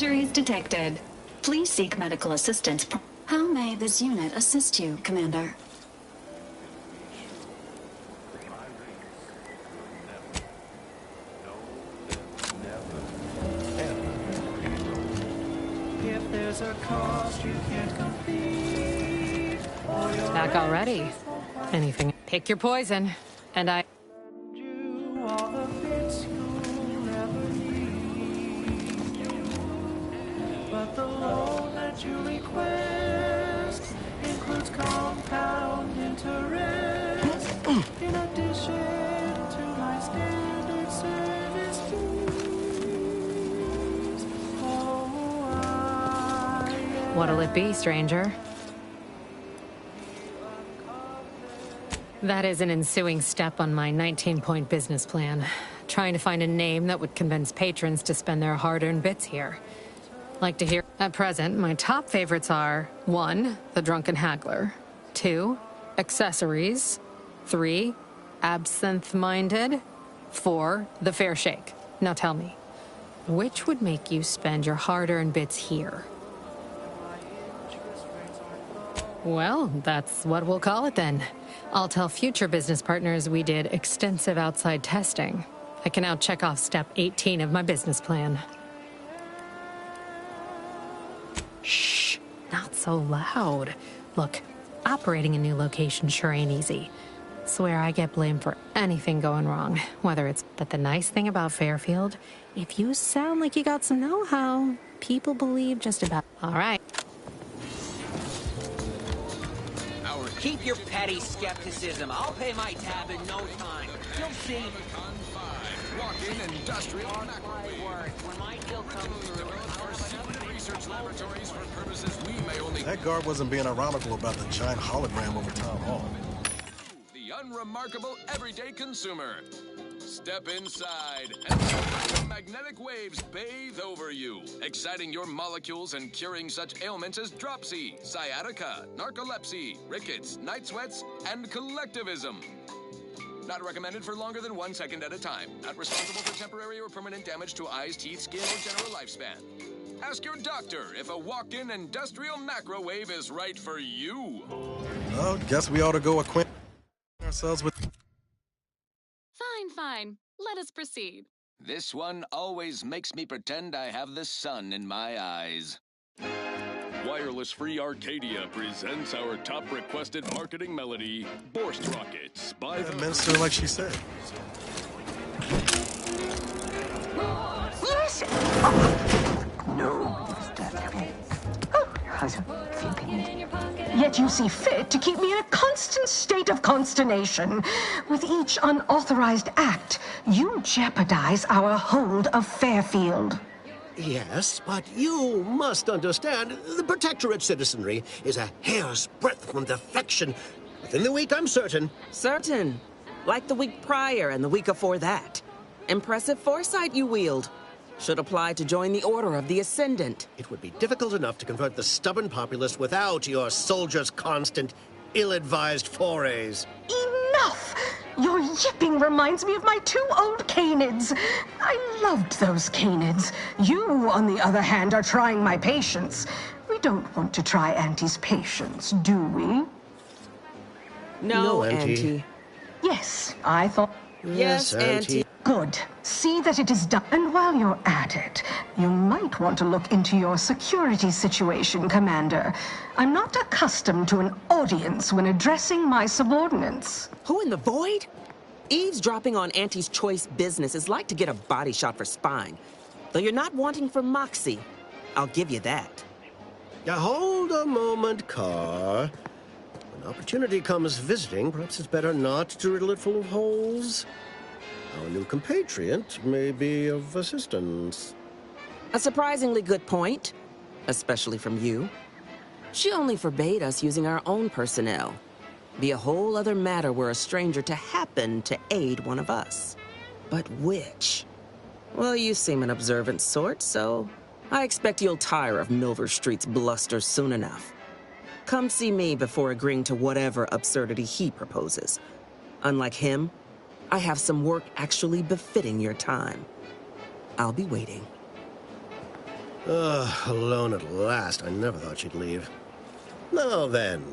injuries detected. Please seek medical assistance. How may this unit assist you, Commander? If there's a cost you can't complete, Back already. Anything. Pick your poison. And I... you all the bits you'll never need. But the loan that you request includes compound interest in addition to my standard service fees. Oh, What'll it be, stranger? That is an ensuing step on my 19-point business plan. Trying to find a name that would convince patrons to spend their hard-earned bits here. Like to hear... At present, my top favorites are 1. The Drunken Haggler, 2. Accessories, 3. Absinthe-Minded, 4. The Fair Shake. Now tell me, which would make you spend your hard-earned bits here? Well, that's what we'll call it then. I'll tell future business partners we did extensive outside testing. I can now check off step 18 of my business plan. Shh, not so loud. Look, operating a new location sure ain't easy. Swear I get blamed for anything going wrong, whether it's... But the nice thing about Fairfield, if you sound like you got some know-how, people believe just about... All right. Keep your petty skepticism. I'll pay my tab in no time. You'll see. Walk-in industrial microwave. When my deal comes through, Our secret research laboratories for purposes we may only... That guard wasn't being ironical about the giant hologram over town hall. The unremarkable everyday consumer. Step inside and let magnetic waves bathe over you, exciting your molecules and curing such ailments as dropsy, sciatica, narcolepsy, rickets, night sweats, and collectivism. Not recommended for longer than 1 second at a time. Not responsible for temporary or permanent damage to eyes, teeth, skin, or general lifespan. Ask your doctor if a walk-in industrial macrowave is right for you. Well, guess we ought to go acquaint ourselves with... Fine. Let us proceed. This one always makes me pretend I have the sun in my eyes. Wireless Free Arcadia presents our top requested marketing melody, Borst Rockets by the minister, like she said. Yes! No, Yet you see fit to keep me in a constant state of consternation. With each unauthorized act, you jeopardize our hold of Fairfield. Yes, but you must understand, the Protectorate citizenry is a hair's breadth from defection. Within the week, I'm certain. Certain. Like the week prior and the week before that. Impressive foresight you wield. Should apply to join the Order of the Ascendant. It would be difficult enough to convert the stubborn populace without your soldiers' constant, ill-advised forays. Enough! Your yipping reminds me of my 2 old canids. I loved those canids. You, on the other hand, are trying my patience. We don't want to try Auntie's patience, do we? No, Auntie. Yes, I thought... Yes, Auntie. Good. See that it is done. And while you're at it, you might want to look into your security situation, Commander. I'm not accustomed to an audience when addressing my subordinates. Who in the void? Eavesdropping on Auntie's choice business is like to get a body shot for spine. Though you're not wanting for moxie. I'll give you that. Now, hold a moment, Carr. When opportunity comes visiting, perhaps it's better not to riddle it full of holes. Our new compatriot may be of assistance. A surprisingly good point, especially from you. She only forbade us using our own personnel. Be a whole other matter were a stranger to happen to aid one of us. But which? Well, you seem an observant sort, so I expect you'll tire of Milver Street's bluster soon enough. Come see me before agreeing to whatever absurdity he proposes. Unlike him, I have some work actually befitting your time. I'll be waiting. Alone at last. I never thought she'd leave. Now then,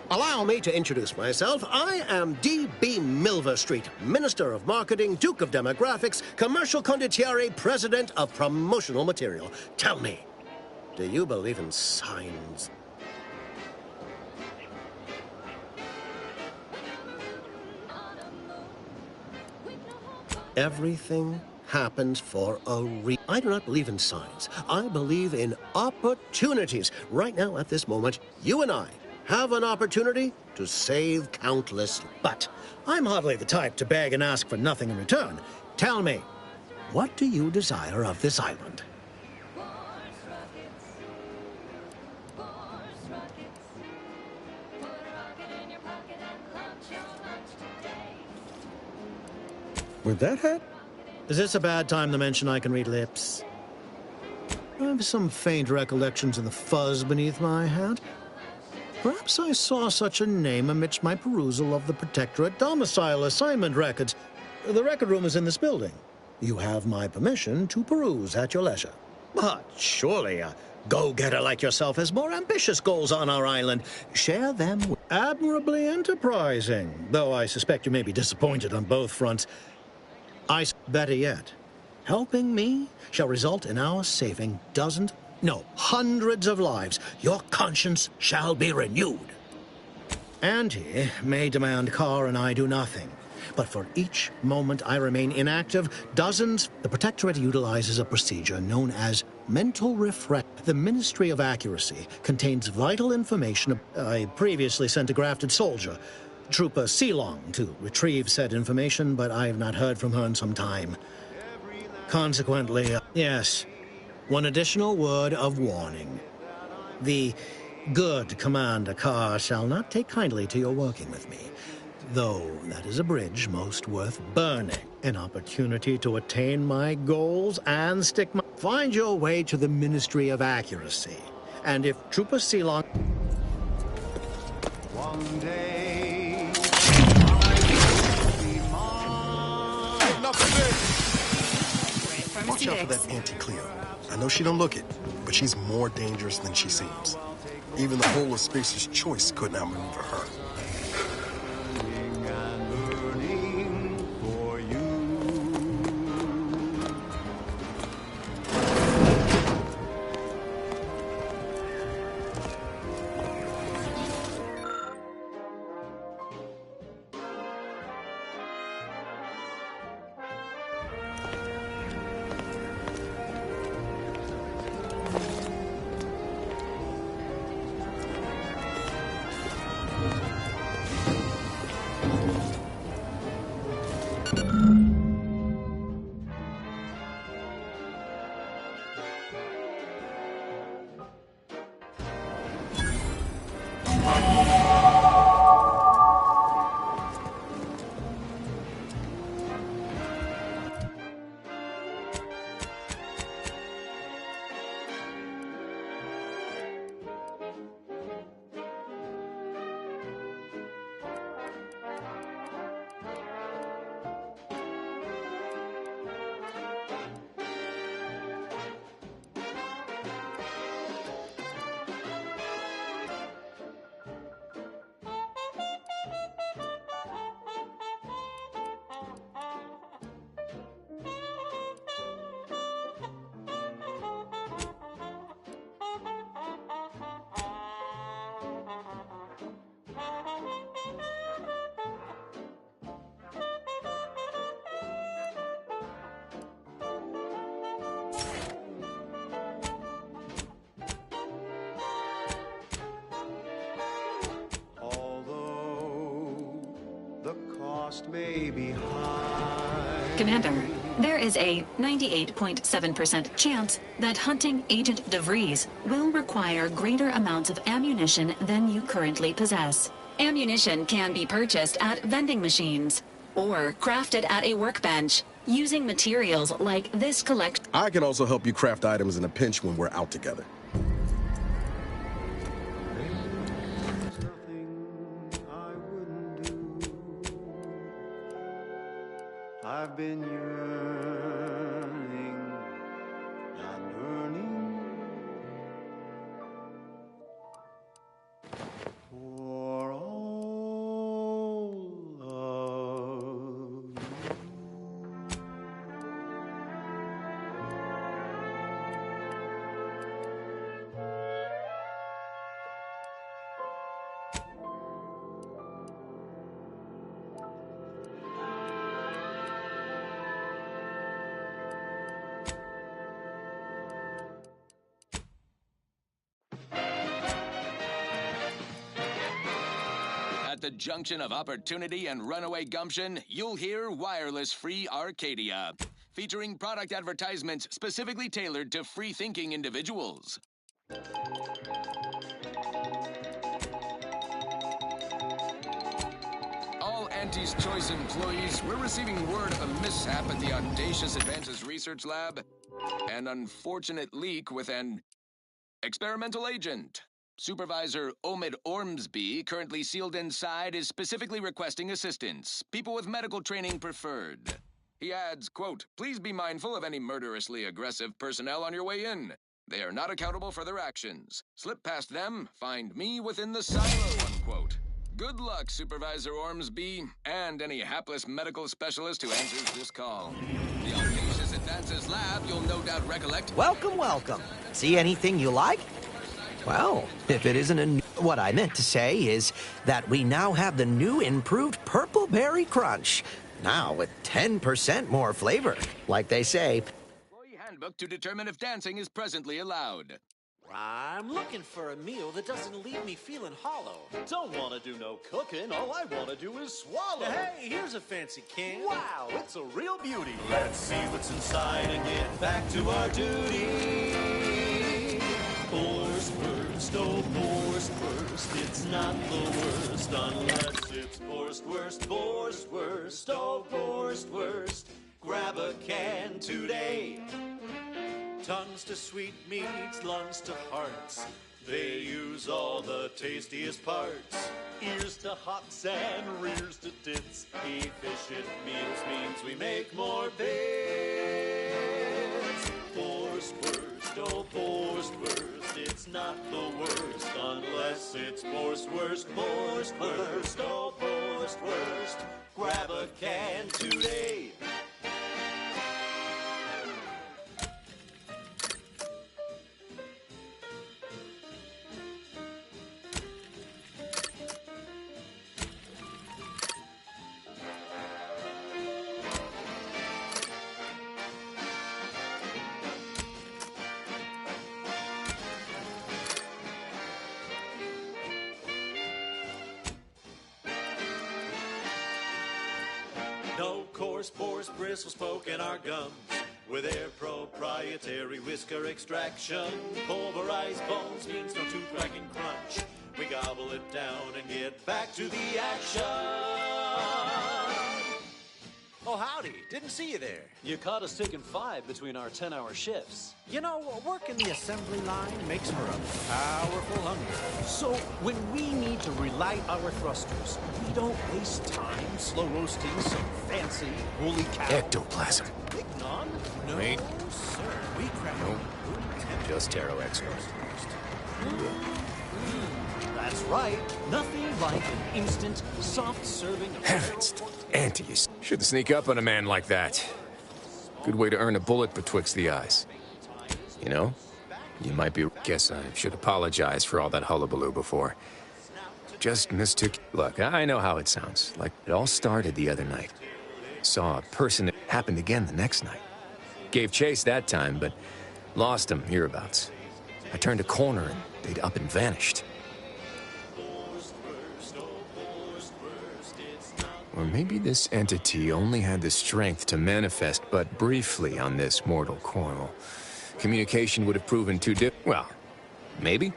allow me to introduce myself. I am D.B. Milver Street, Minister of Marketing, Duke of Demographics, Commercial Condottiere, President of Promotional Material. Tell me, do you believe in signs? Everything happens for a reason. I do not believe in signs. I believe in opportunities. Right now, at this moment, you and I have an opportunity to save countless. But I'm hardly the type to beg and ask for nothing in return. Tell me, what do you desire of this island? With that hat? Is this a bad time to mention I can read lips? I have some faint recollections of the fuzz beneath my hat. Perhaps I saw such a name amidst my perusal of the Protectorate domicile assignment records. The record room is in this building. You have my permission to peruse at your leisure. But surely a go-getter like yourself has more ambitious goals on our island. Share them with... Admirably enterprising, though I suspect you may be disappointed on both fronts. Better yet, helping me shall result in our saving dozens, no, hundreds of lives. Your conscience shall be renewed. Auntie may demand Carr and I do nothing, but for each moment I remain inactive, dozens... The Protectorate utilizes a procedure known as mental refresh. The Ministry of Accuracy contains vital information. I previously sent a grafted soldier, Trooper Sealong, to retrieve said information, but I have not heard from her in some time. Consequently, yes, one additional word of warning. The good Commander Carr shall not take kindly to your working with me, though that is a bridge most worth burning. An opportunity to attain my goals and stick my... Find your way to the Ministry of Accuracy, and if Trooper Sealong... One day... Watch out for that Auntie Cleo. I know she don't look it, but she's more dangerous than she seems. Even the whole of Spacer's Choice couldn't outmaneuver her. May be high. Commander, there is a 98.7% chance that hunting Agent DeVries will require greater amounts of ammunition than you currently possess. Ammunition can be purchased at vending machines or crafted at a workbench using materials like this collect. I can also help you craft items in a pinch when we're out together. I've been yearning and yearning the junction of opportunity and runaway gumption, you'll hear Wireless Free Arcadia, featuring product advertisements specifically tailored to free-thinking individuals. All Auntie's Choice employees, we're receiving word of a mishap at the Audacious Advances Research Lab. An unfortunate leak with an experimental agent. Supervisor Omid Ormsby, currently sealed inside, is specifically requesting assistance. People with medical training preferred. He adds, quote, "Please be mindful of any murderously aggressive personnel on your way in. They are not accountable for their actions. Slip past them, find me within the silo," unquote. Good luck, Supervisor Ormsby, and any hapless medical specialist who answers this call. The Audacious Advances Lab, you'll no doubt recollect. Welcome, welcome. See anything you like? Well, if it isn't what I meant to say is that we now have the new improved Purple Berry Crunch. Now with 10% more flavor. Like they say, Employee handbook to determine if dancing is presently allowed. I'm looking for a meal that doesn't leave me feeling hollow. Don't want to do no cooking. All I want to do is swallow. Hey, here's a fancy can. Wow, it's a real beauty. Let's see what's inside and get back to our duty. Force first, oh, force first. It's not the worst unless it's forced worst. Forced worst, oh, forced worst. Grab a can today. Tongues to sweet meats, lungs to hearts. They use all the tastiest parts. Ears to hots and rears to tits. Efficient means we make more bits. Forced worst, oh, forced worst. It's not the worst unless it's forced worst. Forced worst, oh, forced worst. Grab a can today. No coarse pores, bristles poking our gums. With their proprietary whisker extraction, pulverized bones means no tooth-cracking crunch. We gobble it down and get back to the action. Oh, howdy. Didn't see you there. You caught us taking 5 between our 10-hour shifts. You know, working the assembly line makes for a powerful hunger. So when we need to relight our thrusters, we don't waste time slow roasting some fancy woolly cow. Ectoplasm. Big non? No, Wait. sir. We crack Nope. Just Taro Exos. That's right. Nothing like an instant, soft serving of Heavens, Antes. Shouldn't sneak up on a man like that. Good way to earn a bullet betwixt the eyes. You know, you might be... Guess I should apologize for all that hullabaloo before. Just mistook... Look, I know how it sounds. Like, it all started the other night. Saw a person... It happened again the next night. Gave chase that time, but lost him hereabouts. I turned a corner and they'd up and vanished. Or maybe this entity only had the strength to manifest but briefly on this mortal coil. Communication would have proven too well, maybe.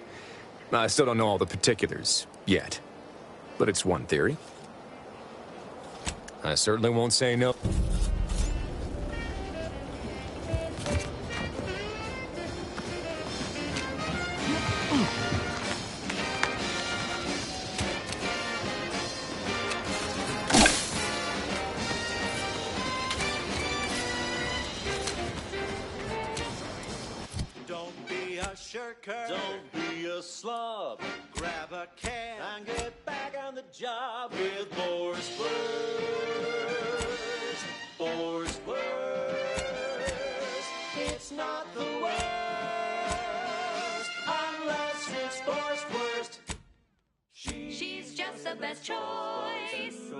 I still don't know all the particulars yet. But it's one theory. I certainly won't say no. Don't be a slob. Grab a can and get back on the job with Force Worst. Force Worst. It's not the worst unless it's Force Worst. She's just the best choice.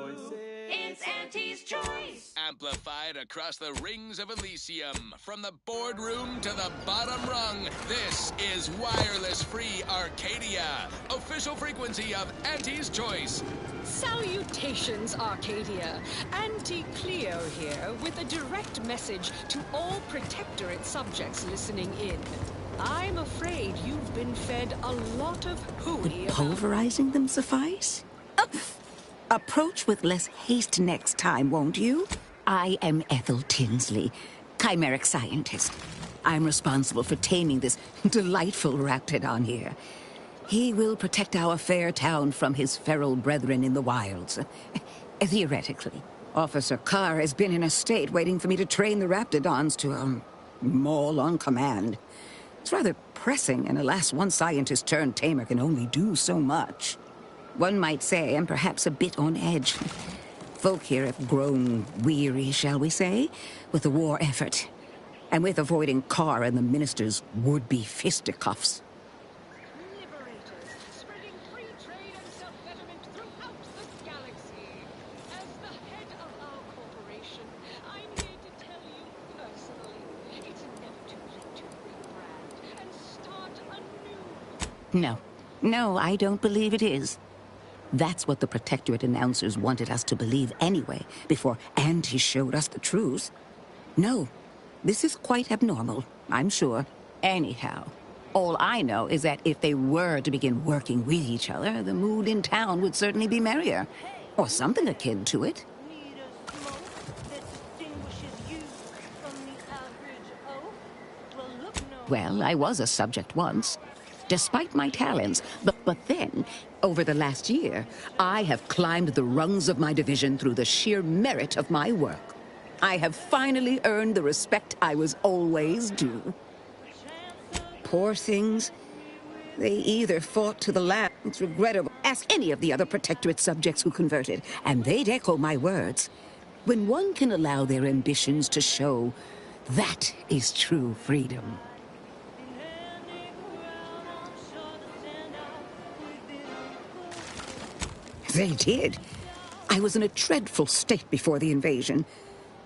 It's Auntie's Choice. Amplified across the rings of Elysium, from the boardroom to the bottom rung, this is wireless-free Arcadia, official frequency of Auntie's Choice. Salutations, Arcadia. Auntie Cleo here with a direct message to all Protectorate subjects listening in. I'm afraid you've been fed a lot of hooey about... Pulverizing them suffice? Approach with less haste next time, won't you? I am Ethel Tinsley, chimeric scientist. I'm responsible for taming this delightful raptidon here. He will protect our fair town from his feral brethren in the wilds. Theoretically. Officer Carr has been in a state waiting for me to train the raptidons to, maul on command. It's rather pressing, and alas, one scientist-turned-tamer can only do so much. One might say I'm perhaps a bit on edge. Folk here have grown weary, shall we say, with the war effort, and with avoiding Carr and the minister's would-be fisticuffs. No, I don't believe it is. That's what the Protectorate announcers wanted us to believe anyway, before Auntie showed us the truth. No, this is quite abnormal, I'm sure. Anyhow, all I know is that if they were to begin working with each other, the mood in town would certainly be merrier. Or something akin to it. Well, I was a subject once. Despite my talents, but then, over the last year, I have climbed the rungs of my division through the sheer merit of my work. I have finally earned the respect I was always due. Poor things. They either fought to the last. It's regrettable. Ask any of the other Protectorate subjects who converted, and they'd echo my words. When one can allow their ambitions to show, that is true freedom. They did. I was in a dreadful state before the invasion.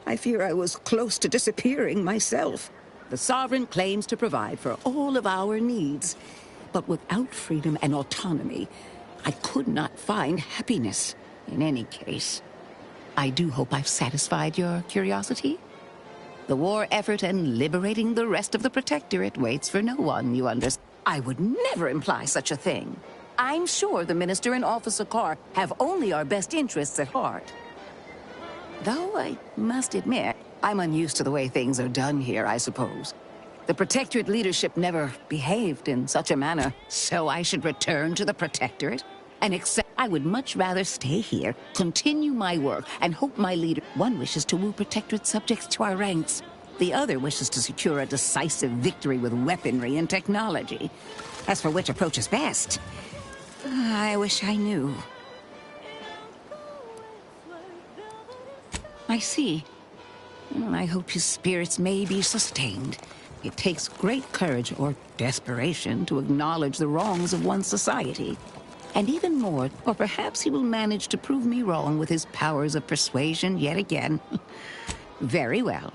I fear I was close to disappearing myself. The Sovereign claims to provide for all of our needs. But without freedom and autonomy, I could not find happiness. In any case, I do hope I've satisfied your curiosity. The war effort and liberating the rest of the Protectorate waits for no one, you understand. I would never imply such a thing. I'm sure the Minister and Officer Carr have only our best interests at heart. Though I must admit, I'm unused to the way things are done here, I suppose. The Protectorate leadership never behaved in such a manner, so I should return to the Protectorate and accept. I would much rather stay here, continue my work, and hope my leader. One wishes to woo Protectorate subjects to our ranks. The other wishes to secure a decisive victory with weaponry and technology. As for which approach is best, I wish I knew. I see. Well, I hope his spirits may be sustained. It takes great courage or desperation to acknowledge the wrongs of one's society. And even more, or perhaps he will manage to prove me wrong with his powers of persuasion yet again. Very well.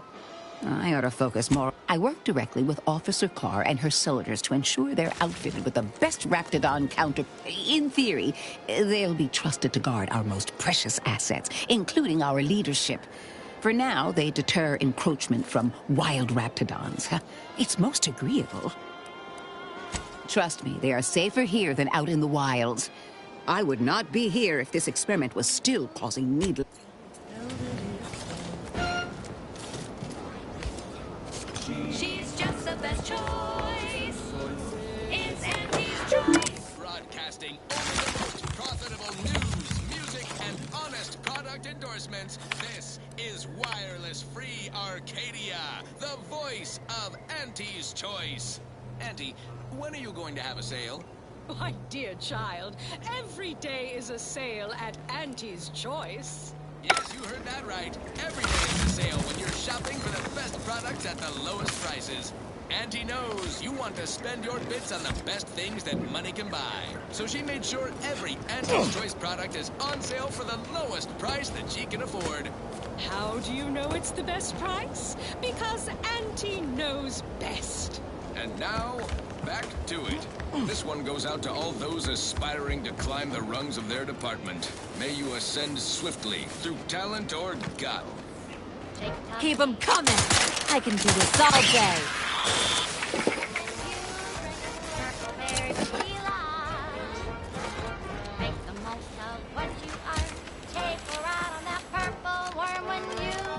I ought to focus more. I work directly with Officer Carr and her soldiers to ensure they're outfitted with the best Raptidon counter. In theory, they'll be trusted to guard our most precious assets, including our leadership. For now, they deter encroachment from wild Raptidons. It's most agreeable. Trust me, they are safer here than out in the wilds. I would not be here if this experiment was still causing needless... She's just the best choice. It's Auntie's Choice. Broadcasting only the most profitable news, music, and honest product endorsements. This is Wireless Free Arcadia, the voice of Auntie's Choice. Auntie, when are you going to have a sale? My dear child, every day is a sale at Auntie's Choice. Yes, you heard that right. Every day is a sale when you're shopping for the best product. products at the lowest prices. Auntie knows you want to spend your bits on the best things that money can buy. So she made sure every Auntie's Choice product is on sale for the lowest price that she can afford. How do you know it's the best price? Because Auntie knows best. And now, back to it. This one goes out to all those aspiring to climb the rungs of their department. May you ascend swiftly through talent or gut. Keep them coming. I can do this all day.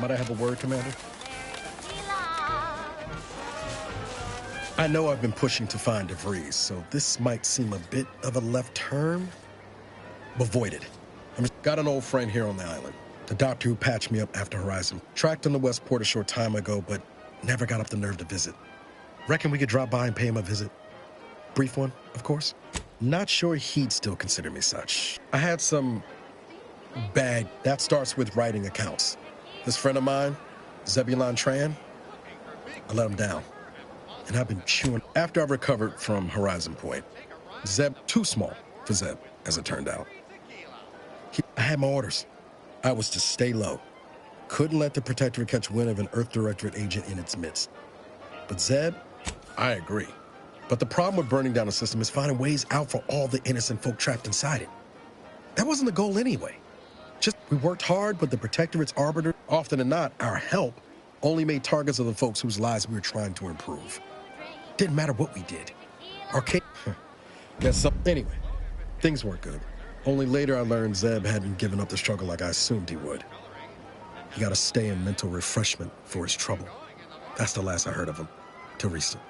Might I have a word, Commander? I know I've been pushing to find DeVries, so this might seem a bit of a left turn. But void it. I've got an old friend here on the island. The doctor who patched me up after Horizon. Tracked in the Westport a short time ago, but never got up the nerve to visit. Reckon we could drop by and pay him a visit. Brief one, of course. Not sure he'd still consider me such. I had some bag that starts with writing accounts. This friend of mine, Zebulon Tran, I let him down. And I've been chewing. After I've recovered from Horizon Point, Zeb, too small for Zeb, as it turned out. I had my orders. I was to stay low. Couldn't let the Protectorate catch wind of an Earth Directorate agent in its midst. But Zeb, I agree. But the problem with burning down the system is finding ways out for all the innocent folk trapped inside it. That wasn't the goal anyway. Just, we worked hard, but the Protectorate's arbiter, often than not, our help, only made targets of the folks whose lives we were trying to improve. Didn't matter what we did. Anyway, things weren't good. Only later I learned Zeb hadn't given up the struggle like I assumed he would. He got to stay in mental refreshment for his trouble. That's the last I heard of him, till recent.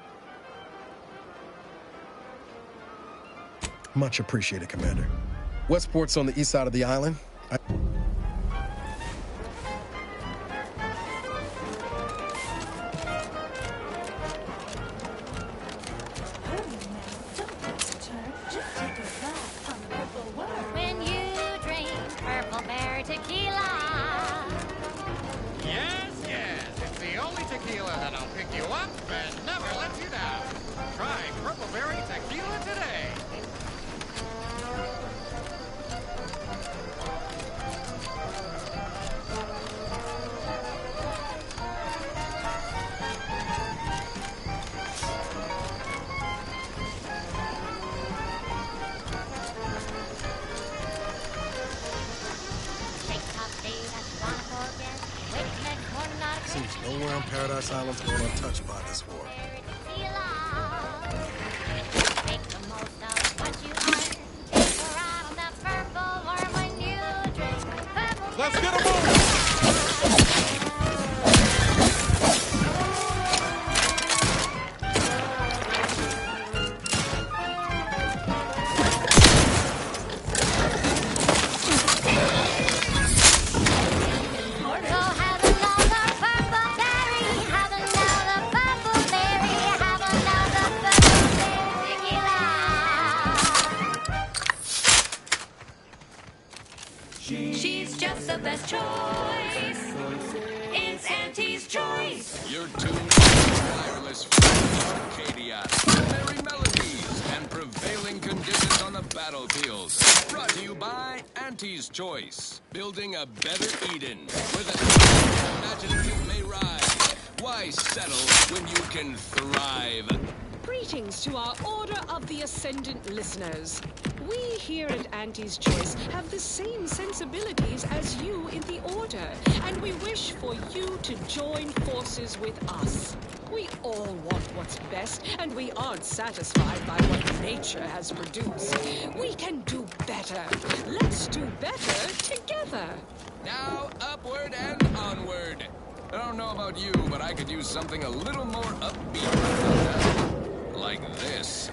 Much appreciated, Commander. Westport's on the east side of the island. When you drink Purple Berry Tequila. Yes, it's the only tequila that'll pick you up and never let you down. Try Purple Berry Tequila today. Seems nowhere on Paradise Island's going untouched by this war. Let's get a move! She's just the best choice. It's Auntie's Choice. You're tuned to wireless free Arcadia. Merry melodies and prevailing conditions on the battlefield. Brought to you by Auntie's Choice. Building a better Eden. With a imaginative may rise. Why settle when you can thrive? Greetings to our Order of the Ascendant listeners. We here at Auntie's Choice have the same sensibilities as you in the Order, and we wish for you to join forces with us. We all want what's best, and we aren't satisfied by what nature has produced. We can do better. Let's do better together. Now, upward and onward. I don't know about you, but I could use something a little more upbeat right now. Like this.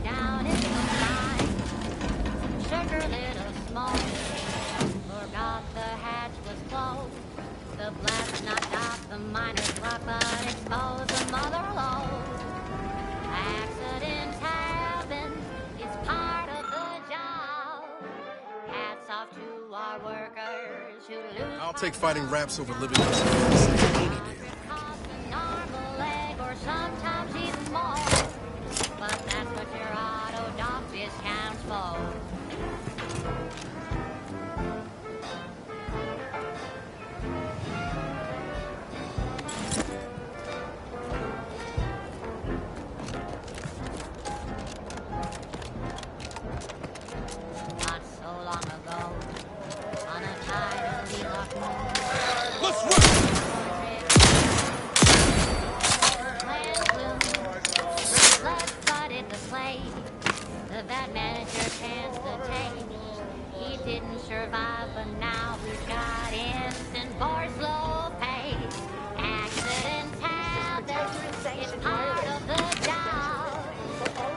Down in the line. I'll take fighting raps over living in this any day. Normal leg or sometimes even more. But that's what your auto doc discounts for. Not so long ago, on a tidally locked moon. Let's run! The bad manager chance to take. He didn't survive, but now he's got instant for slow pay. Accidents happen, it's part of the job.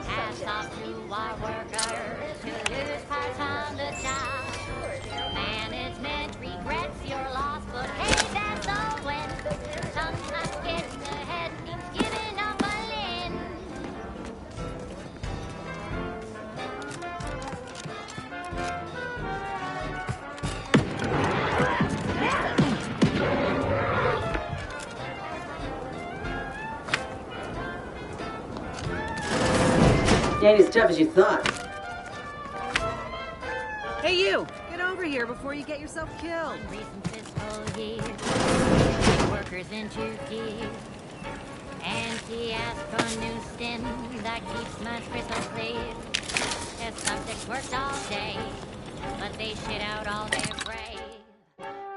Hats off to our workers who lose parts on the job. Management regrets your loss, but hey, that's a win. Sometimes getting ahead means giving up a limb. Ain't as tough as you thought. Hey, you! Get over here before you get yourself killed. Recent fiscal year, workers into gear. And he asked for a new stim that keeps my crystal clear. Test subjects worked all day, but they shit out all their brave.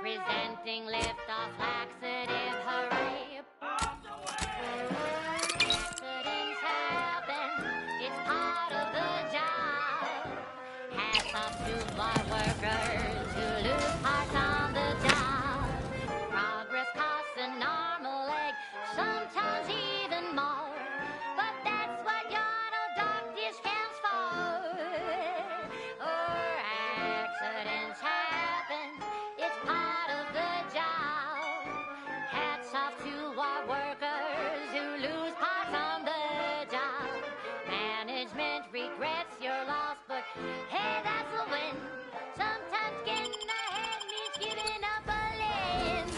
Presenting liftoff laxative, hooray. Accidents happen, it's part of the job. Hats off to our workers who lose parts on the job. Progress costs an arm, a leg, sometimes even more. But that's what your auto doc discounts for. Or accidents happen, it's part of the job. Hats off to our workers who lose parts on the job. Management regrets your loss, but hey, that's a win. Sometimes getting ahead means giving up a limb.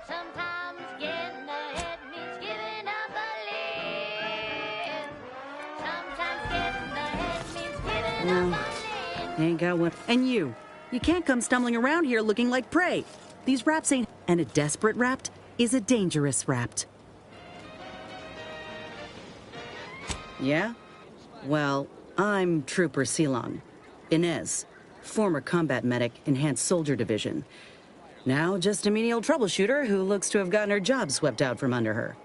Sometimes getting ahead means giving up a limb. Sometimes getting ahead means giving up a limb. Ain't got one. And you can't come stumbling around here looking like prey. These raps ain't. And a desperate rapt is a dangerous rapt. Yeah? Well, I'm Trooper Silong. Inez, former combat medic, Enhanced Soldier Division. Now just a menial troubleshooter who looks to have gotten her job swept out from under her.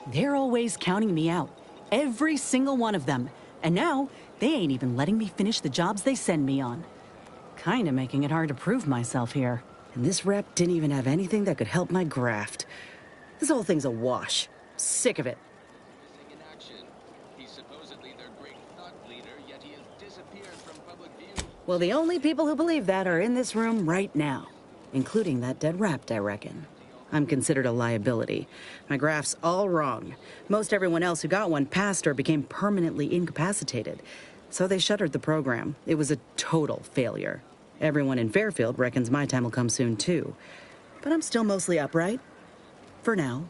They're always counting me out. Every single one of them. And now, they ain't even letting me finish the jobs they send me on. Kinda making it hard to prove myself here. And this rep didn't even have anything that could help my graft. This whole thing's a wash. Sick of it. Well, the only people who believe that are in this room right now, including that dead rapt, I reckon. I'm considered a liability. My graph's all wrong. Most everyone else who got one passed or became permanently incapacitated. So they shuttered the program. It was a total failure. Everyone in Fairfield reckons my time will come soon, too. But I'm still mostly upright. For now.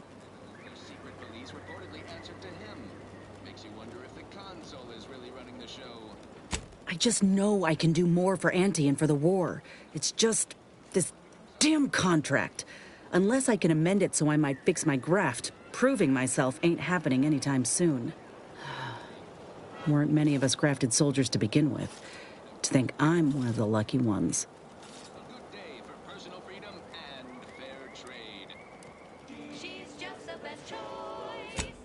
I just know I can do more for Auntie and for the war. It's just this damn contract. Unless I can amend it so I might fix my graft, proving myself ain't happening anytime soon. Weren't many of us grafted soldiers to begin with. To think I'm one of the lucky ones.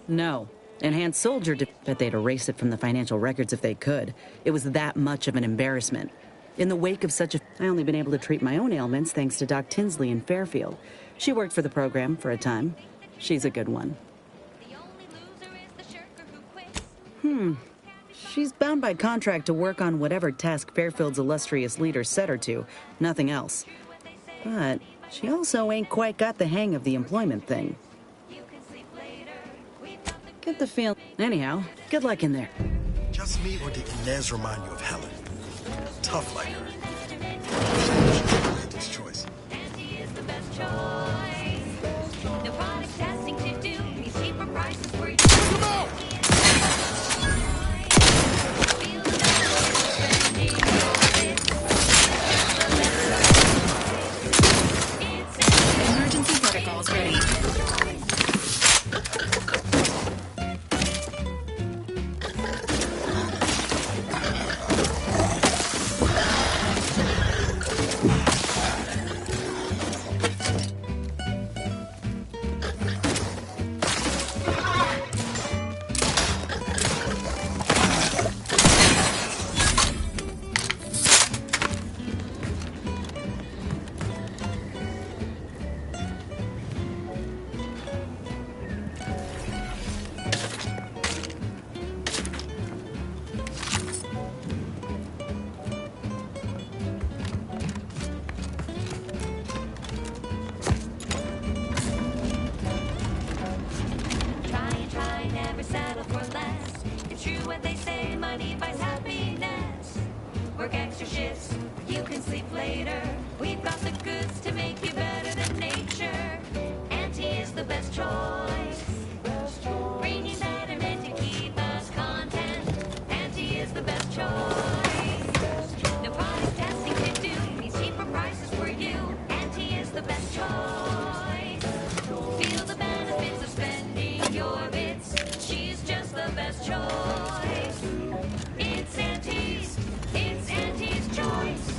No. Enhanced Soldier bet they'd erase it from the financial records if they could. It was that much of an embarrassment. In the wake of such a... I only been able to treat my own ailments thanks to Doc Tinsley in Fairfield. She worked for the program for a time. She's a good one. She's bound by contract to work on whatever task Fairfield's illustrious leader set her to. Nothing else. But she also ain't quite got the hang of the employment thing. Get the feel. Anyhow, good luck in there. Just me, or did Inez remind you of Helen? Tough like her. She made this choice. choice. No product testing to do. These cheaper prices for you. Emergency protocols ready. Try, never settle for less. It's true what they say, money buys happiness. Work extra shifts, you can sleep later. We've got the goods to make you better than nature. Auntie is the best choice. Bringing betterment to keep us content. Auntie is the best choice. No product testing to do. These cheaper prices for you. Auntie is the best choice. Feel the benefits of spending your bits. She's just the best choice. It's Auntie's choice.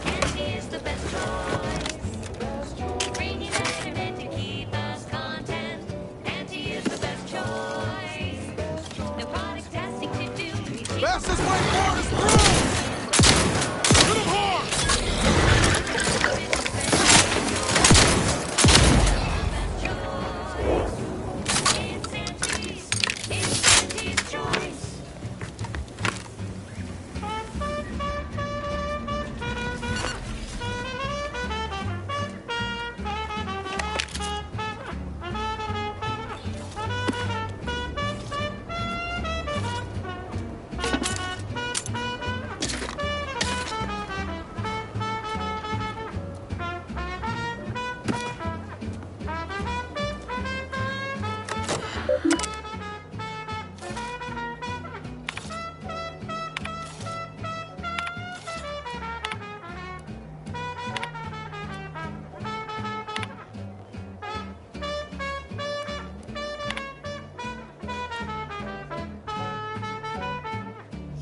Auntie is the best choice. Bringing betterment to keep us content. Auntie is the best choice. No product testing to do. Fastest way forward is through! Hit him hard! It's Auntie's choice.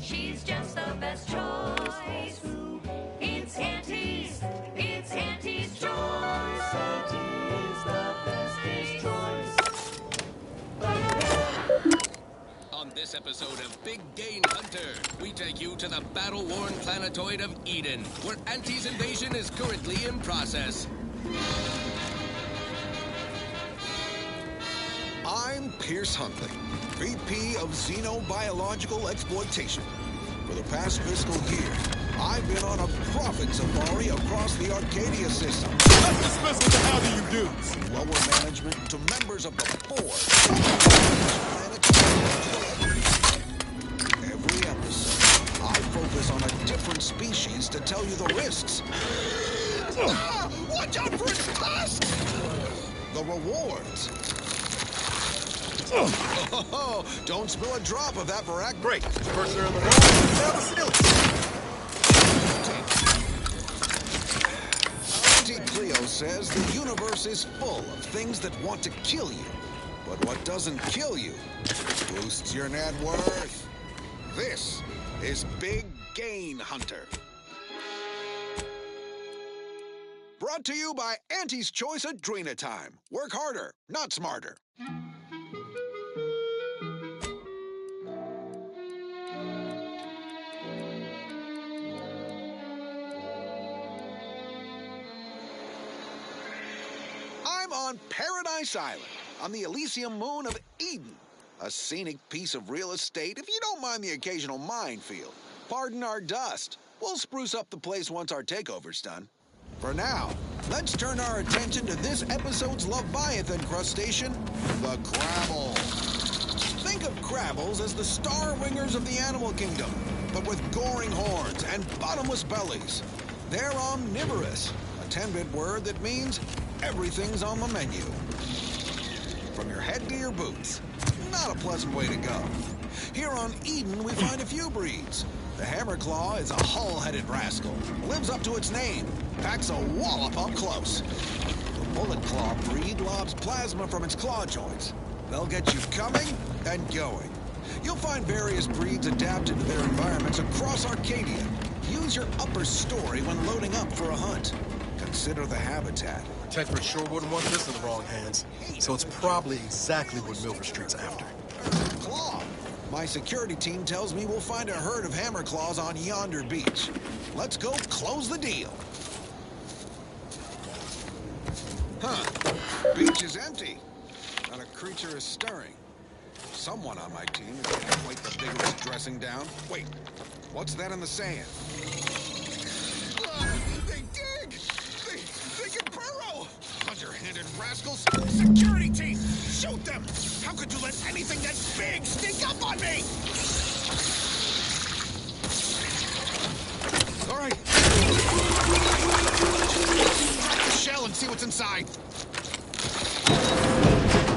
She's just the best choice. It's Auntie's choice. Auntie's the bestest choice. On this episode of Big Game Hunter, we take you to the battle-worn planetoid of Eden, where Auntie's invasion is currently in process. I'm Pierce Huntley, VP of Xenobiological Exploitation. For the past fiscal year, I've been on a profit safari across the Arcadia system. Let's dismiss with the howdy you do's. From lower management to members of the board. Every episode, I focus on a different species to tell you the risks. Watch out for its tusks! The rewards. Oh, don't spill a drop of that Barack. Great. Cursor in the wall. Now the ceiling. Auntie Cleo says the universe is full of things that want to kill you. But what doesn't kill you boosts your net worth. This is Big Gain Hunter. Brought to you by Auntie's Choice Adrena Time. Work harder, not smarter. I'm on Paradise Island, on the Elysium moon of Eden. A scenic piece of real estate, if you don't mind the occasional minefield. Pardon our dust. We'll spruce up the place once our takeover's done. For now, let's turn our attention to this episode's Leviathan crustacean, the Crabble. Think of crabbles as the star wingers of the animal kingdom, but with goring horns and bottomless bellies. They're omnivorous, a 10-bit word that means everything's on the menu. From your head to your boots. Not a pleasant way to go. Here on Eden, we find a few breeds. The Hammerclaw is a hull-headed rascal. Lives up to its name. Packs a wallop up close. The Bullet Claw breed lobs plasma from its claw joints. They'll get you coming and going. You'll find various breeds adapted to their environments across Arcadia. Use your upper story when loading up for a hunt. Consider the habitat. Tegra sure wouldn't want this in the wrong hands. So it's probably exactly what Milver Street's after. Claw. My security team tells me we'll find a herd of Hammerclaws on yonder beach. Let's go close the deal. Huh. Beach is empty. Not a creature is stirring. Someone on my team is getting quite the vigorous dressing down. Wait, what's that in the sand? They dig! They can burrow! Underhanded rascals! Security team! Shoot them! How could you let anything that big sneak up on me? All right. Crack the shell and see what's inside.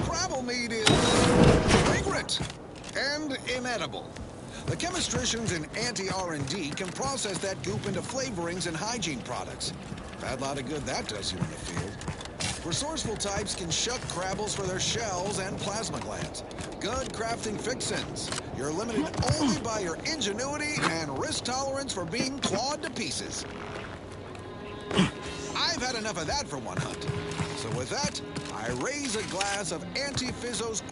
Crabble meat is fragrant and inedible. The chemistricians in anti-R&D can process that goop into flavorings and hygiene products. Bad lot of good that does you in the field. Resourceful types can shuck crabbles for their shells and plasma glands. Good crafting fixins. You're limited only by your ingenuity and risk tolerance for being clawed to pieces. I've had enough of that for one hunt. So with that, I raise a glass of Anti-Fizzo's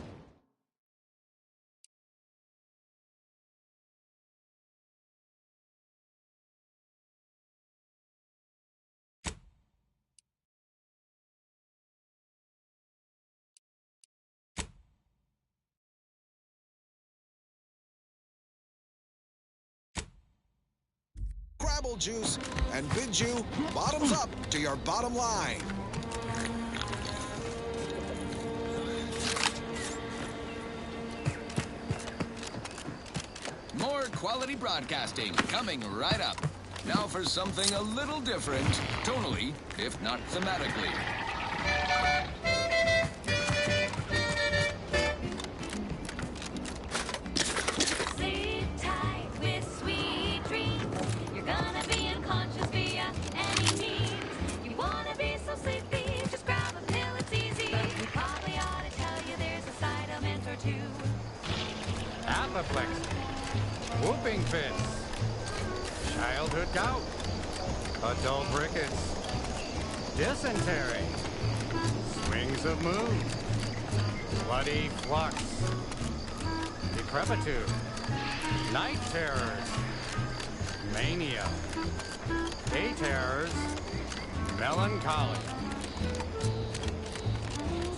Crabble juice and bid you bottoms up to your bottom line. More quality broadcasting coming right up. Now for something a little different, tonally, if not thematically. Sleep tight with sweet dreams. You're gonna be unconscious via any means. You wanna be so sleepy, just grab a pill, it's easy. We probably ought to tell you there's a side element or two. Apoplexy, whooping fits, childhood gout, adult rickets, dysentery, swings of moon, bloody flux, decrepitude, night terrors, mania, day terrors, melancholy.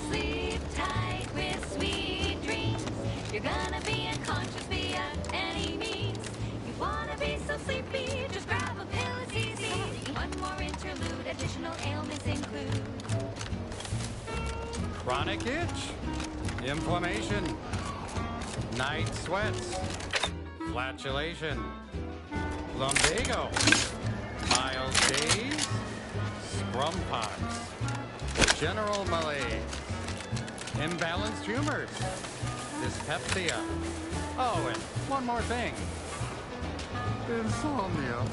Sleep tight with sweet dreams. You're gonna be unconscious via any means. You wanna be so sleepy, just grab a pill, it's easy. One more interlude, additional ailments include Chronic itch, inflammation, night sweats, flatulation, lumbago, mild days, scrum pox, general malaise, imbalanced humors, dyspepsia. Oh, and one more thing. Insomnia.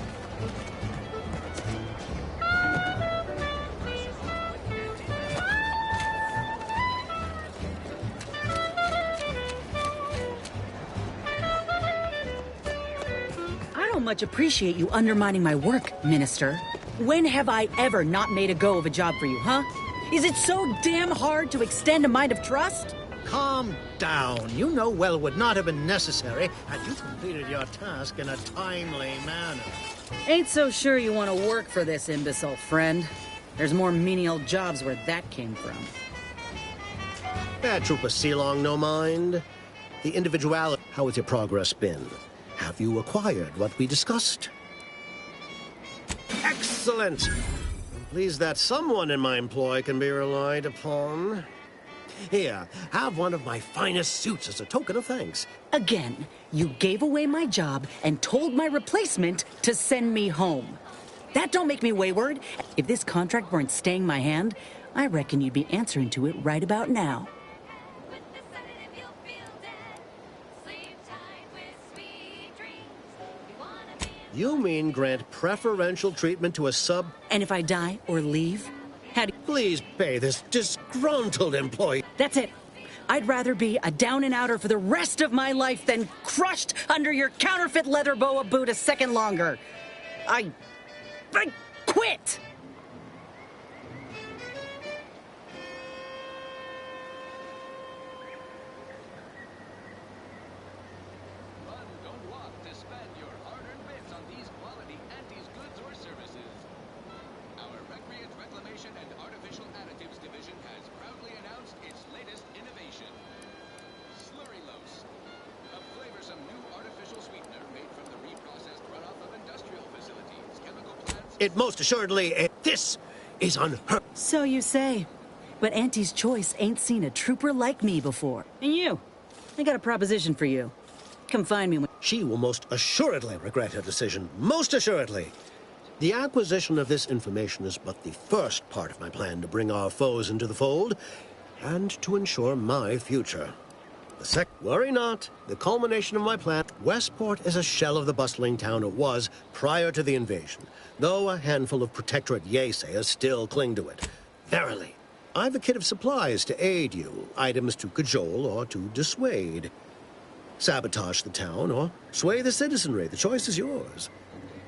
I don't much appreciate you undermining my work, Minister. When have I ever not made a go of a job for you, huh? Is it so damn hard to extend a mind of trust? Calm down. You know well would not have been necessary had you completed your task in a timely manner. Ain't so sure you want to work for this imbecile, friend. There's more menial jobs where that came from. Bad Trooper Sealong, no mind. The individuality. How has your progress been? Have you acquired what we discussed? Excellent! I'm pleased that someone in my employ can be relied upon. Here, have one of my finest suits as a token of thanks. Again, you gave away my job and told my replacement to send me home. That don't make me wayward. If this contract weren't staying my hand, I reckon you'd be answering to it right about now. You mean grant preferential treatment to a sub... And if I die or leave, how do you... Please pay this disgruntled employee. That's it. I'd rather be a down-and-outer for the rest of my life than crushed under your counterfeit leather boa boot a second longer. I quit! It most assuredly... This is unheard... So you say. But Auntie's Choice ain't seen a trooper like me before. And you, I got a proposition for you. Come find me when... She will most assuredly regret her decision. Most assuredly. The acquisition of this information is but the first part of my plan to bring our foes into the fold and to ensure my future. Worry not. The culmination of my plan... Westport is a shell of the bustling town it was prior to the invasion, though a handful of Protectorate yaysayers still cling to it. Verily, I've a kit of supplies to aid you, items to cajole or to dissuade. Sabotage the town or sway the citizenry. The choice is yours.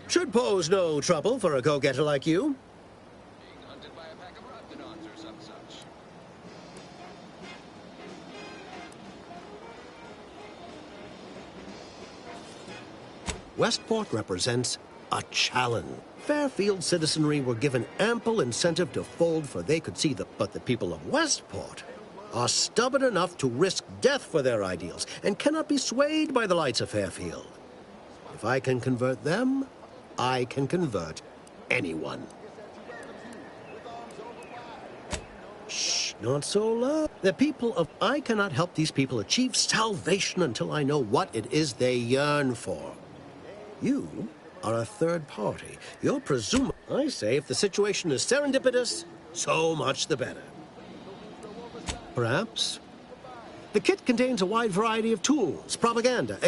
Should pose no trouble for a go-getter like you. Westport represents a challenge. Fairfield citizenry were given ample incentive to fold, for they could see but the people of Westport are stubborn enough to risk death for their ideals and cannot be swayed by the lights of Fairfield. If I can convert them, I can convert anyone. Shh, not so loud. The people of... I cannot help these people achieve salvation until I know what it is they yearn for. You are a third party. You're presuming... I say if the situation is serendipitous, so much the better. Perhaps. The kit contains a wide variety of tools, propaganda,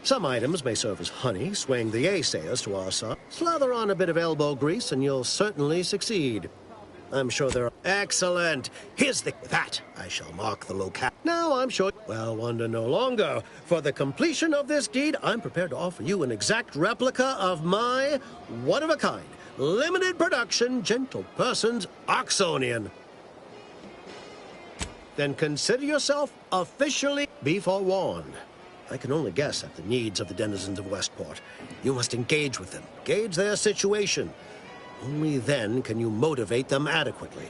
Some items may serve as honey, swaying the yaysayers to our side. Slather on a bit of elbow grease and you'll certainly succeed. I'm sure there are... Excellent! Here's that I shall mark the locale. Now I'm sure... Well, wonder no longer. For the completion of this deed, I'm prepared to offer you an exact replica of my one-of-a-kind, limited production, gentle person's Oxonian. Then consider yourself officially... Be forewarned. I can only guess at the needs of the denizens of Westport. You must engage with them, gauge their situation. Only then can you motivate them adequately.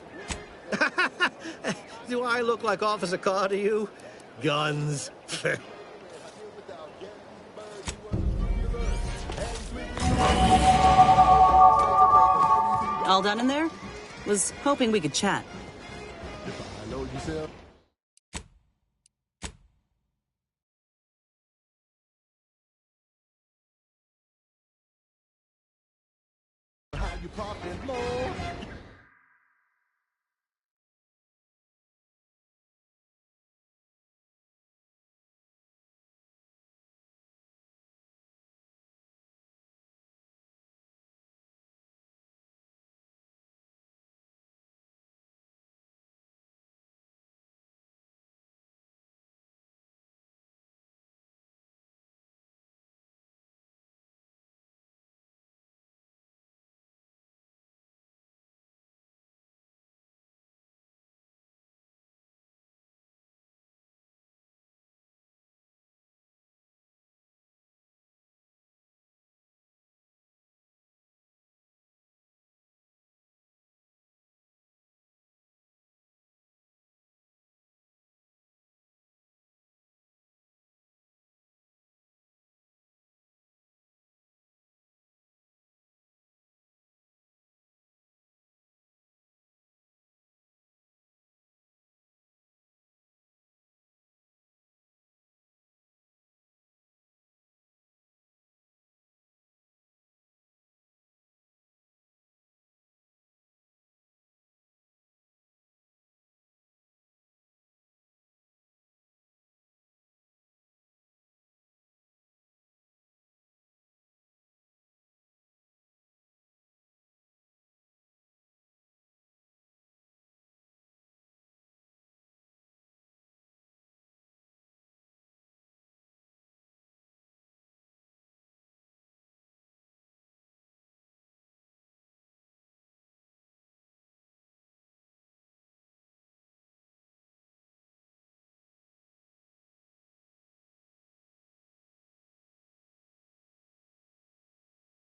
Do I look like Officer Carr to you? Guns. All done in there? Was hoping we could chat. I know what you said. How you poppin', Lord?